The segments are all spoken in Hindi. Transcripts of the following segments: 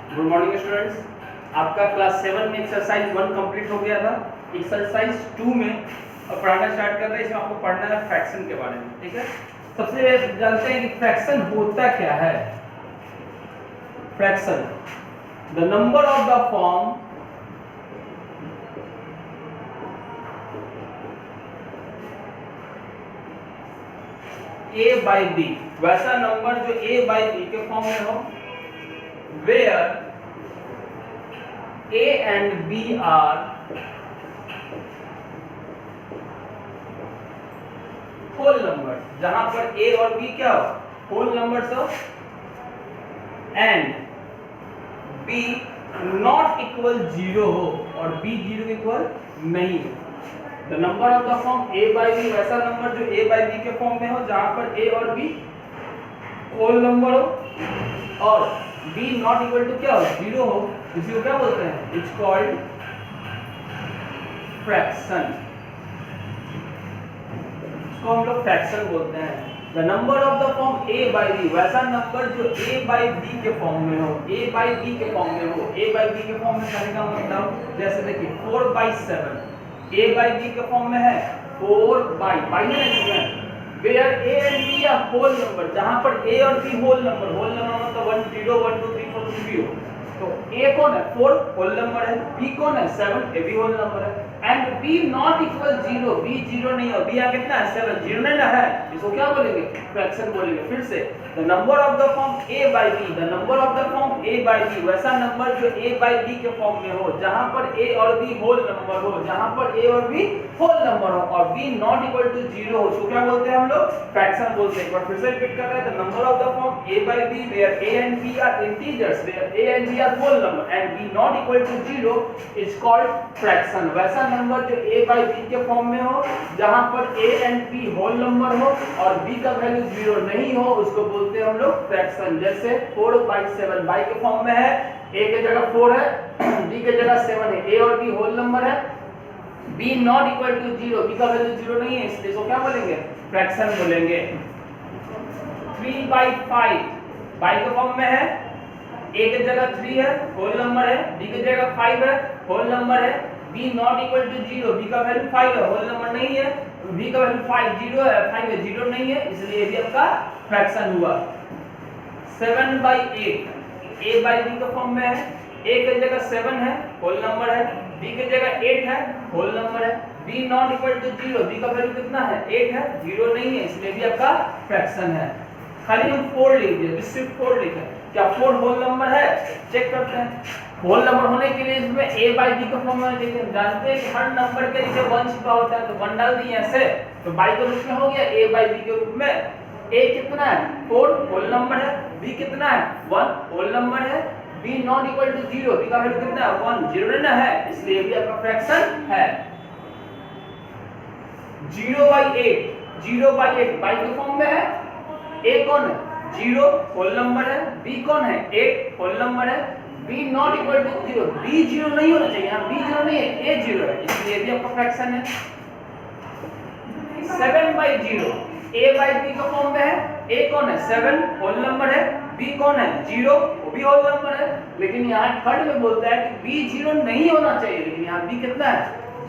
Good morning students. आपका क्लास 7 में एक्सरसाइज 1 कंप्लीट हो गया था। एक्सरसाइज 2 में अब पढ़ाना स्टार्ट कर रहे हैं। इसमें आपको पढ़ना है फ्रैक्शन के बारे में। ठीक है, सबसे जानते हैं कि फ्रैक्शन होता क्या है। Fraction, the number of the form a by b, वैसा नंबर जो a by b के फॉर्म में हो, where a and b are whole numbers, जहां पर a और b क्या हो, whole numbers हो, and b not equal 0 हो और b 0 के इक्वल नहीं हो। The number of the form a by b, वैसा नंबर जो a by b के फॉर्म में हो जहां पर a और b होल नंबर हो और b नॉट इक्वल टू क्या हो, 0 हो। इसी को क्या बोलते हैं, इट्स कॉल्ड फ्रैक्शन। इसको हम लोग फ्रैक्शन बोलते हैं। The number of the form a by b, वैसा नंबर जो a by b के फॉर्म में हो, a by b के फॉर्म में हो। a by b के फॉर्म में कहने का मतलब जैसे देखिए 4 by 7 a by b के फॉर्म में है 4 by है where a and b are whole number, जहां पर a और b whole number, whole number मतलब 1 0 1 2 3 4 भी हो। तो a कौन है, 4 होल नंबर है, b कौन है, 7 ये भी होल नंबर है, and b not equal 0, b 0 नहीं हो, b यहाँ कितना है, 7 0 नहीं ना है, इसको क्या बोलेंगे, फ्रैक्शन बोलेंगे। फिर से the number of the form a by b, the number of the form a by b, वैसा नंबर जो a by b के फॉर्म में हो जहां पर a और b होल नंबर हो, जहां पर a और b होल नंबर हो और b नॉट इक्वल टू 0 हो, तो क्या बोलते हैं हम लोग, फ्रैक्शन बोलते हैं। एक बार फिर से रिपीट कर रहे हैं, the number of the form a by b where a and b are integers, where a and b are whole number and b not equal to 0 is called fraction। वैसा नंबर जो a by b के फॉर्म में हो जहां पर a and b whole number हो और b का वैल्यू 0 नहीं हो, उसको बोलते हैं हम लोग फ्रैक्शन। जैसे 4 by 7 by के फॉर्म में है, a के जगह 4 है, b के जगह 7 है, a और b होल नंबर है, b not equal to 0, b का वैल्यू 0 नहीं है, इसलिए इसको क्या बोलेंगे, फ्रैक्शन बोलेंगे। 3 by 5 by के फॉर्म में है, a के जगह 3 है, होल नंबर है, b के जगह 5 है, होल नंबर है, b not equal to 0, b का वैल्यू 5 है, होल नंबर नहीं है, b का वैल्यू 5 0 है, 5 है 0 नहीं है, इसलिए ये भी आपका फ्रैक्शन हुआ। 7 by 8 a by b के फॉर्म में है, a के जगह 7 है, होल नंबर है, b के जगह 8 है, होल नंबर है, b not equal to 0, b का वैल्यू कितना है, 8 है, 0 नहीं है, इसलिए भी आपका फ्रैक्शन है। खाली हम 4 लिख दिए, सिर्फ 4 लिखा है, क्या 4 होल नंबर है, चेक करते हैं। होल नंबर होने के लिए इसमें a by b का फॉर्म में देखिए, जानते हैं कि हर नंबर के नीचे 1 छिपा होता है, तो 1 डाल दिए ऐसे, तो by के रूप में हो गया a by b के रूप में। a कितना है, 4 होल नंबर है, b कितना है, 1 होल नंबर है, b not equal to 0, b का वैल्यू कितना है, 1 0 ना है, इसलिए भी आपका फ्रैक्शन है। 0 by 8 0 by 8 by के फॉर्म में है, a कौन है, 0 होल नंबर है, b कौन है, 8 होल नंबर है, b not equal to 0, b 0 नहीं होना चाहिए, यहाँ b 0 नहीं है, a 0 है, इसलिए भी आपका फ्रैक्शन है। 7 by 0 a by b का फॉर्म में है, a कौन है, 7 होल नंबर है, b कौन है, 0 वो भी होल नंबर है, लेकिन यहाँ थर्ड में बोलता है कि b 0 नहीं होना चाहिए, लेकिन यहाँ b कितना है,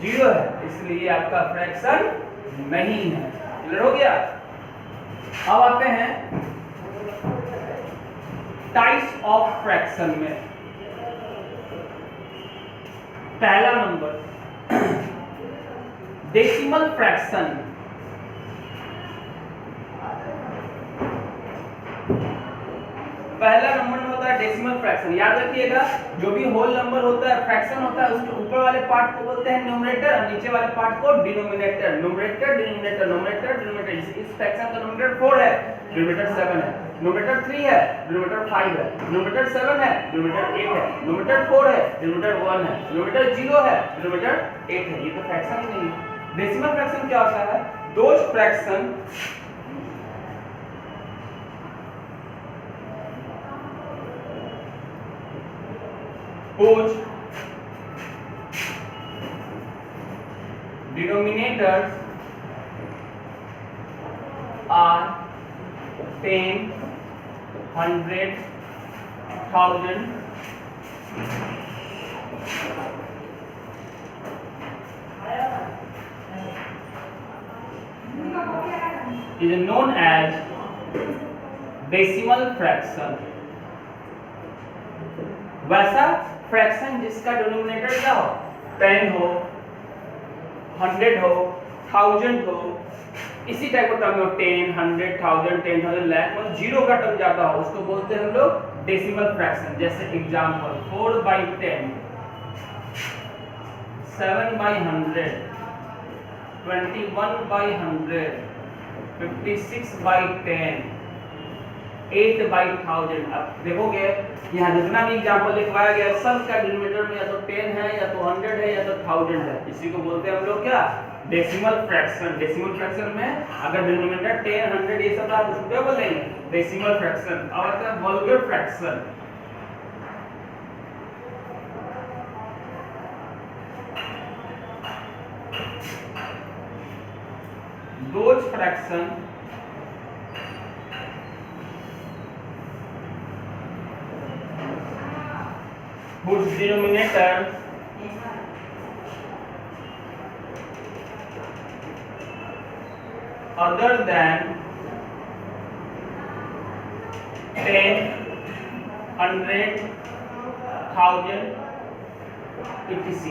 0 है, इसलिए आपका फ्रैक्शन नहीं है। क्लियर हो गया। अब आते हैं टाइप्स ऑफ फ्रैक्शन में। पहला नंबर डेसिमल फ्रैक्शन। पहला नंबर में होता है डेसिमल फ्रैक्शन। याद रखिएगा, जो भी होल नंबर होता है, फ्रैक्शन होता है, उसके ऊपर वाले पार्ट को बोलते हैं न्यूमरेटर और नीचे वाले पार्ट को denominator. Numerator denominator, numerator denominator. इस फ्रैक्शन का न्यूमरेटर 4 है, डिनोमिनेटर 7 है, न्यूमरेटर 3 है, डिनोमिनेटर 5 है, न्यूमरेटर 7 है, डिनोमिनेटर 8 है, न्यूमरेटर 4 है, डिनोमिनेटर 1 है, न्यूमरेटर 0 है, डिनोमिनेटर 8 है। ये तो फ्रैक्शन ही नहीं है। डेसिमल फ्रैक्शन क्या होता है, those fraction whose denominators are 10, 100, 1000 is known as decimal fraction. वैसा फ्रैक्शन जिसका डिनोमिनेटर क्या हो, 10 हो, 100 हो, 1000 हो, इसी टाइप का टर्म हो, 10, 100, 1000, 10,000, लाख, मतलब जीरो का टर्म ज्यादा हो, उसको बोलते हैं हम लोग डेसिमल फ्रैक्शन। जैसे एग्जांपल 4/10, 7/100, 21/100, 56/10, 8/1000। अब देखोगे यहाँ जितना भी एग्जांपल लिखवाया गया सब का डिनोमिनेटर में या तो 10 है, या तो 100 है, या तो 1000 है। इसी को बोलते हैं हम लोग क्या, डेसिमल फ्रैक्शन। डेसिमल फ्रैक्शन में अगर डिनोमिनेटर 10, 100 ये सब रहा तो उसको क्या बोलेंगे, डेसिमल फ्रैक्शन। अब आता है vulgar fraction. those fraction whose denominator other than 10, 100, 1000 etc.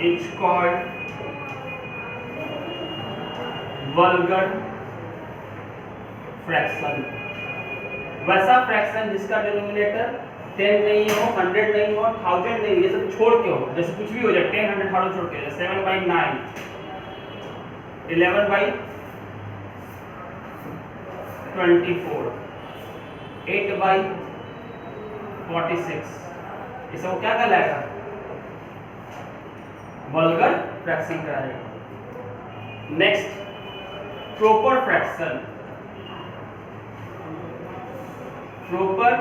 It's called vulgar fraction। वैसा फ्रैक्शन जिसका डिनोमिनेटर 10 नहीं हो, 100 नहीं हो, 1000 नहीं हो, ये सब छोड़ के हो, जैसे कुछ भी हो जाए 10, 100, 1000 छोड़ के, 7/9, 11/24, 8/46, ये सब क्या कहलाएगा, वल्गर फ्रैक्शन कराएगा। Next proper fraction. Proper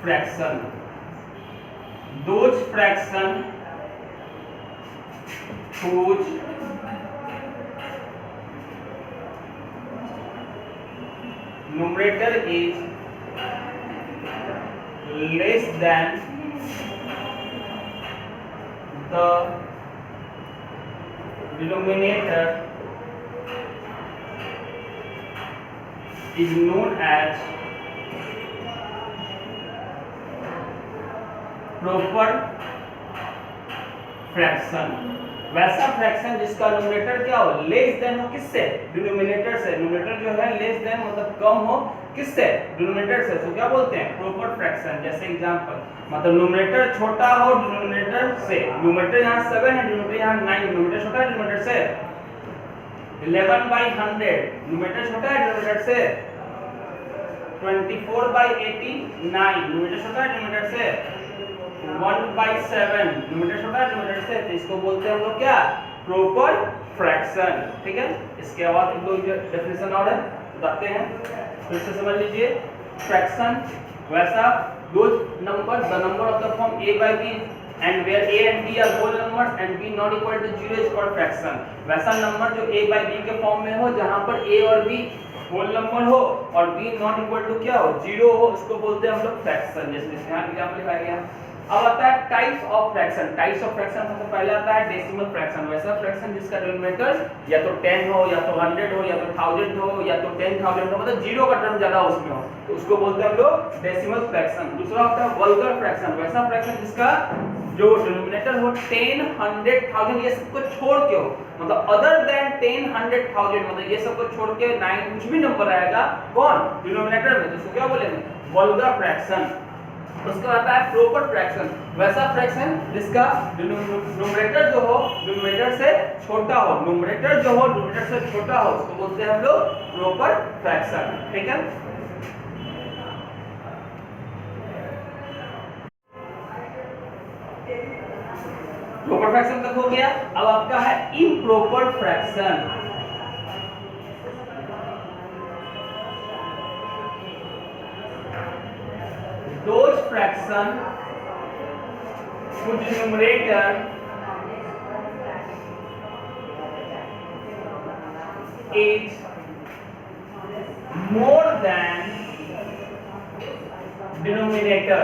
fraction those fraction whose numerator is less than the denominator is known as proper fraction। वैसा फ्रैक्शन जिसका डिनोमिनेटर क्या हो, लेस देन हो, किससे, डिनोमिनेटर से। डिनोमिनेटर जो है लेस देन मतलब कम हो, किससे, डिनोमिनेटर से, तो क्या बोलते हैं, प्रॉपर फ्रैक्शन। जैसे एग्जांपल मतलब डिनोमिनेटर छोटा हो डिनोमिनेटर से, डिनोमिनेटर यहाँ 7 है, डिनोमिनेटर यहाँ 9, डिनोमिनेटर छोटा है डिनोमिनेटर से। 11/100 डिनोमिनेटर छोटा है डिनोमिनेटर से। 24/89 डिनोमिनेटर छोटा है डिनोमिनेटर से। 1/7 डिनोमिनेटर छोटा है डिनोमिनेटर से। तो इसको बोलते हैं हम लोग क्या, प्रॉपर फ्रैक्शन। ठीक है, इसके बाद एक दो डेफिनेशन और है, बताते हैं, फिर से समझ लीजिए। फ्रैक्शन वैसा those numbers the number of the form a by b and where a and b are whole numbers and b not equal to 0 is called fraction। वैसा नंबर जो a by b के फॉर्म में हो, जहां पर a और b होल नंबर हो और b नॉट इक्वल टू क्या हो, 0 हो, उसको बोलते हैं हम लोग फ्रैक्शन। जैसे यहाँ एग्जांपल लिखाया गया। अब आता है types of fraction. Types of fraction सबसे पहले आता है डेसिमल फ्रैक्शन। वैसा फ्रैक्शन जिसका डिनोमिनेटर या तो 10 हो, या तो 100 हो, या तो 1000 हो, या तो 10,000 हो, मतलब जीरो का टर्म ज्यादा उसमें हो, तो उसको बोलते हैं हम लोग डेसिमल फ्रैक्शन। दूसरा होता है वल्गर फ्रैक्शन। वैसा फ्रैक्शन जिसका जो डिनोमिनेटर हो 10, 100, 1000 ये सब को छोड़ के हो, मतलब अदर देन 10, 100, 1000, मतलब ये सब को छोड़ के 9 कुछ भी नंबर आएगा कौन, डिनोमिनेटर में, जिसको क्या बोलेंगे, वल्गर फ्रैक्शन। उसके बाद आता है प्रॉपर फ्रैक्शन। वैसा फ्रैक्शन जिसका न्यूमरेटर जो हो डिनोमिनेटर से छोटा हो, न्यूमरेटर जो हो डिनोमिनेटर से छोटा हो, उसको बोलते हैं हम लोग प्रॉपर फ्रैक्शन। ठीक है, प्रॉपर फ्रैक्शन तक हो गया। अब आपका है improper fraction. Those fraction whose numerator is denominator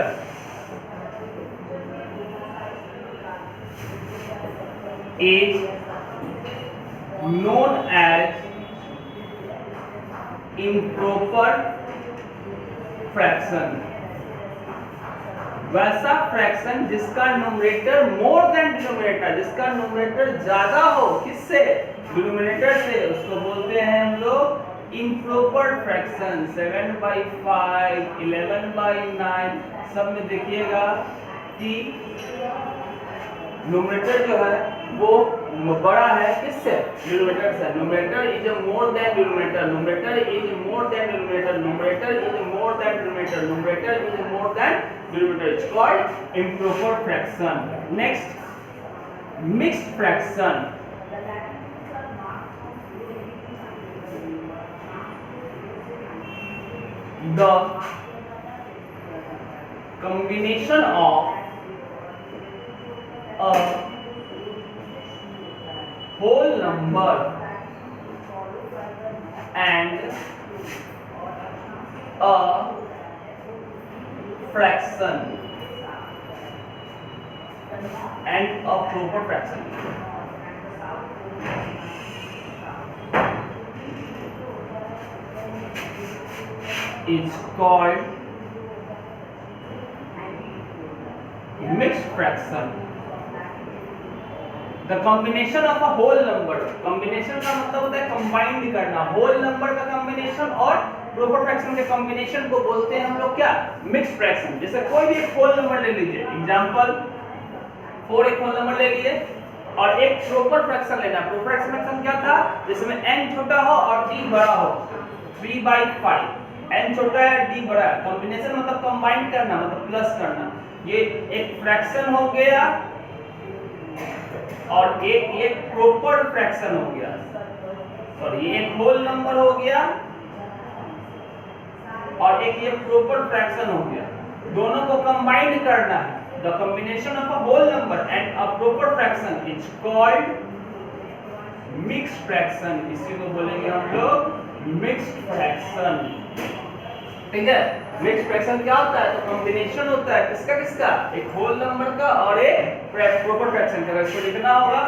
is known as improper fraction। वैसा फ्रैक्शन जिसका न्यूमरेटर मोर देन डिनोमिनेटर, जिसका न्यूमरेटर ज्यादा हो किससे, डिनोमिनेटर से, उसको बोलते हैं हम लोग इम्प्रॉपर फ्रैक्शन। 7/5, 11/9 सब में देखिएगा कि न्यूमरेटर जो है वो बड़ा है किससे, डिनोमिनेटर से। Numerator is more than denominator, numerator is more than denominator, numerator is more than denominator, numerator is more than denominator, it's called improper fraction. Next, mixed fraction. The combination of a whole number and a fraction and a proper fraction is called mixed fraction। The combination of a whole number, combination का मतलब होता है कंबाइंड करना, whole number का combination और proper fraction के combination को बोलते हैं हम लोग क्या, mixed fraction। जैसे कोई भी एक whole number ले लीजिए, एग्जांपल 4 एक whole number ले लिए और एक proper fraction लेना। proper fraction क्या था, जिसमें n छोटा हो और d बड़ा हो, 3/5, n छोटा है d बड़ा है, कॉम्बिनेशन मतलब कंबाइंड करना, मतलब प्लस करना। ये एक फ्रैक्शन हो गया और एक प्रॉपर फ्रैक्शन हो गया, सॉरी ये एक होल नंबर हो गया और एक ये प्रॉपर फ्रैक्शन हो गया, दोनों को कंबाइंड करना है। The combination of a whole number and a proper fraction is called mixed fraction. इसी को बोलेंगे हम लोग मिक्स्ड फ्रैक्शन, ठीक है। मिक्स्ड फ्रैक्शन क्या होता है, तो कॉम्बिनेशन होता है किसका किसका, एक होल नंबर का और एक प्रॉपर फ्रैक्शन का। इसको लिखना होगा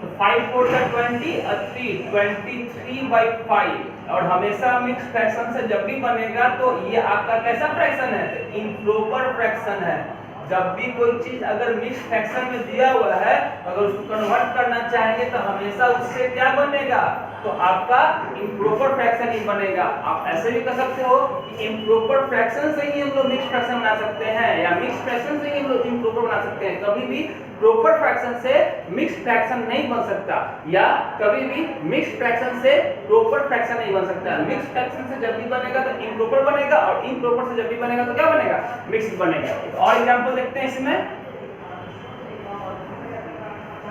तो 5 4 20 और 3 23/5। और हमेशा मिक्स्ड फ्रैक्शन से जब भी बनेगा तो ये आपका कैसा फ्रैक्शन है, तो इम्प्रॉपर फ्रैक्शन है। जब भी कोई चीज अगर मिक्स्ड फ्रैक्शन में दिया हुआ है, अगर उसको कन्वर्ट करना चाहेंगे तो हमेशा उससे क्या बनेगा, तो आपका इम्प्रॉपर फ्रैक्शन ही बनेगा। आप ऐसे भी कर सकते हो कि इम्प्रॉपर फ्रैक्शन से ही हम लोग मिक्स्ड फ्रैक्शन बना सकते हैं, या मिक्स्ड फ्रैक्शन से ही हम लोग इम्प्रॉपर बना सकते हैं। कभी भी प्रॉपर फ्रैक्शन से मिक्स्ड फ्रैक्शन नहीं बन सकता, या कभी भी मिक्स्ड फ्रैक्शन से प्रॉपर फ्रैक्शन नहीं बन सकता। मिक्स्ड फ्रैक्शन से जब भी बनेगा तो इम्प्रॉपर बनेगा, और इम्प्रॉपर से जब भी बनेगा तो क्या बनेगा, मिक्स्ड बनेगा। एक और एग्जांपल देखते हैं इसमें,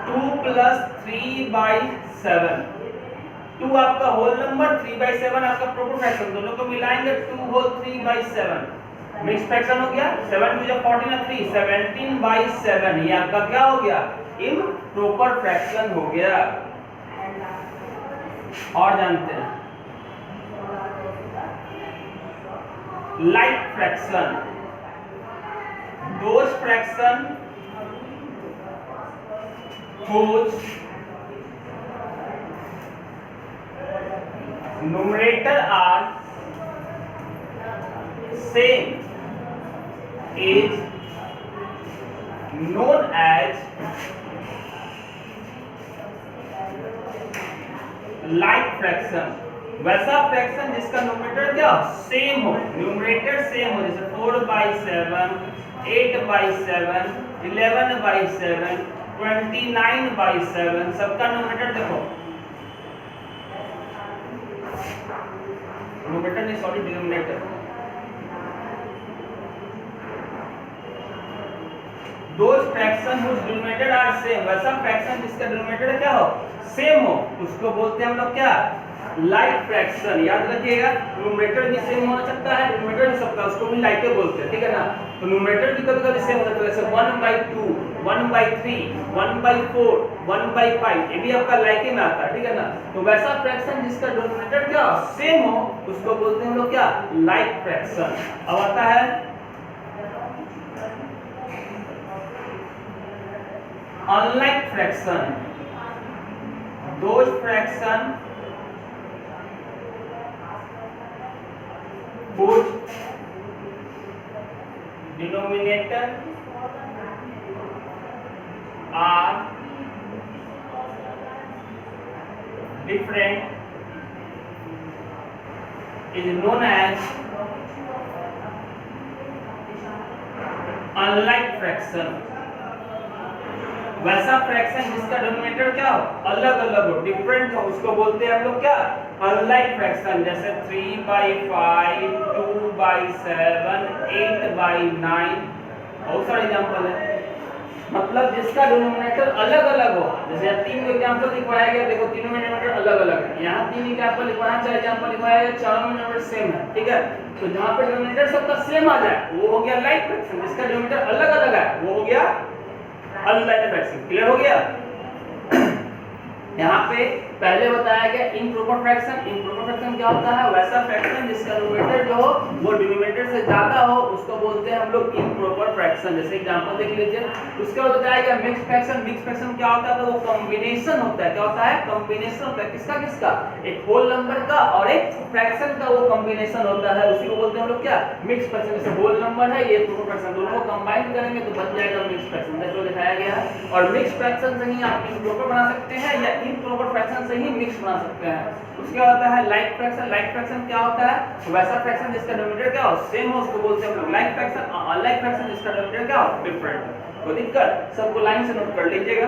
2 + 3/7। 2 आपका होल नंबर, 3/7 आपका प्रॉपर फ्रैक्शन, दोनों को मिलाएंगे 2 होल 3/7, मिक्स्ड फ्रैक्शन हो गया। 7 2 14 और 3 17/7, ये आपका क्या हो गया, इम्प्रॉपर फ्रैक्शन हो गया। और जानते हैं like fraction, those fraction whose numerator are same is known as like fraction। वैसा फ्रैक्शन जिसका न्यूमरेटर क्या सेम हो, न्यूमरेटर सेम हो, जैसे 4/7, 8/7, 11/7, 29/7, सबका न्यूमरेटर देखो, न्यूमरेटर नहीं sorry denominator. Those fraction whose denominator are same, वैसा फ्रैक्शन जिसका डिनोमिनेटर क्या हो, सेम हो, उसको बोलते हैं हम लोग क्या, लाइक फ्रैक्शन। याद रखिएगा, न्यूमरेटर भी सेम हो सकता है, डिनोमिनेटर भी सकता है, उसको भी लाइक बोलते हैं, ठीक है ना। तो न्यूमरेटर भी कभी-कभी सेम हो सकता है, जैसे 1/2, 1/3, 1/4, 1/5, ये भी आपका लाइक में आता है, ठीक है ना। तो वैसा फ्रैक्शन जिसका डिनोमिनेटर क्या सेम हो, उसको बोलते हैं हम लोग क्या, लाइक फ्रैक्शन। अब आता है unlike fraction, those fraction whose denominator are different is known as unlike fraction। वैसा फ्रैक्शन जिसका डिनोमिनेटर क्या हो, अलग अलग हो, डिफरेंट हो, उसको बोलते हैं हम लोग क्या, अनलाइक फ्रैक्शन। जैसे 3/5, 2/7, 8/9, बहुत सारे एग्जांपल है। मतलब जिसका डिनोमिनेटर अलग अलग हो, जैसे 3 एग्जांपल लिखवाया गया, देखो तीनों में डिनोमिनेटर अलग अलग है। यहाँ 3 एग्जांपल लिखवाया, 4 एग्जांपल लिखवाया गया, चारों में डिनोमिनेटर सेम है, ठीक है। तो जहाँ पे डिनोमिनेटर सबका सेम आ जाए वो हो गया लाइक फ्रैक्शन, जिसका डिनोमिनेटर अलग अलग है वो हो गया अनलाइक फ्रैक्शन। क्लियर हो गया। यहाँ पे पहले बताया गया इम्प्रॉपर फ्रैक्शन। इम्प्रॉपर फ्रैक्शन क्या होता है, वैसा फ्रैक्शन जिसका डिनोमिनेटर जो हो वो डिनोमिनेटर से ज्यादा हो, उसको बोलते हैं हम लोग इम्प्रॉपर फ्रैक्शन। जैसे एग्जांपल देख लीजिए। उसके बाद बताया गया मिक्स फ्रैक्शन। मिक्स फ्रैक्शन क्या होता है, तो वो कॉम्बिनेशन होता है। क्या होता है, कॉम्बिनेशन होता है। किसका किसका, एक होल नंबर का और एक फ्रैक्शन का, वो कॉम्बिनेशन होता है, उसी को बोलते हैं हम लोग क्या, मिक्स फ्रैक्शन। जैसे होल नंबर है, ये इम्प्रॉपर फ्रैक्शन, दोनों को कंबाइन करेंगे तो बन जाएगा मिक्स फ्रैक्शन, जैसे दिखाया गया है। और मिक्स फ्रैक्शन से ही आप इम्प्रॉपर बना सकते हैं या इम्प्रॉपर फ्रैक्शन से ही मिक्स बना सकते हैं। उसके बाद होता है लाइक फ्रैक्शन। लाइक फ्रैक्शन क्या होता है, वैसा फ्रैक्शन जिसका डिनोमिनेटर क्या हो, सेम हो, उसको बोलते हैं हम लोग लाइक फ्रैक्शन। अनलाइक फ्रैक्शन जिसका डिनोमिनेटर क्या हो, डिफरेंट हो। कोई दिक्कत, सबको लाइन से नोट कर लीजिएगा।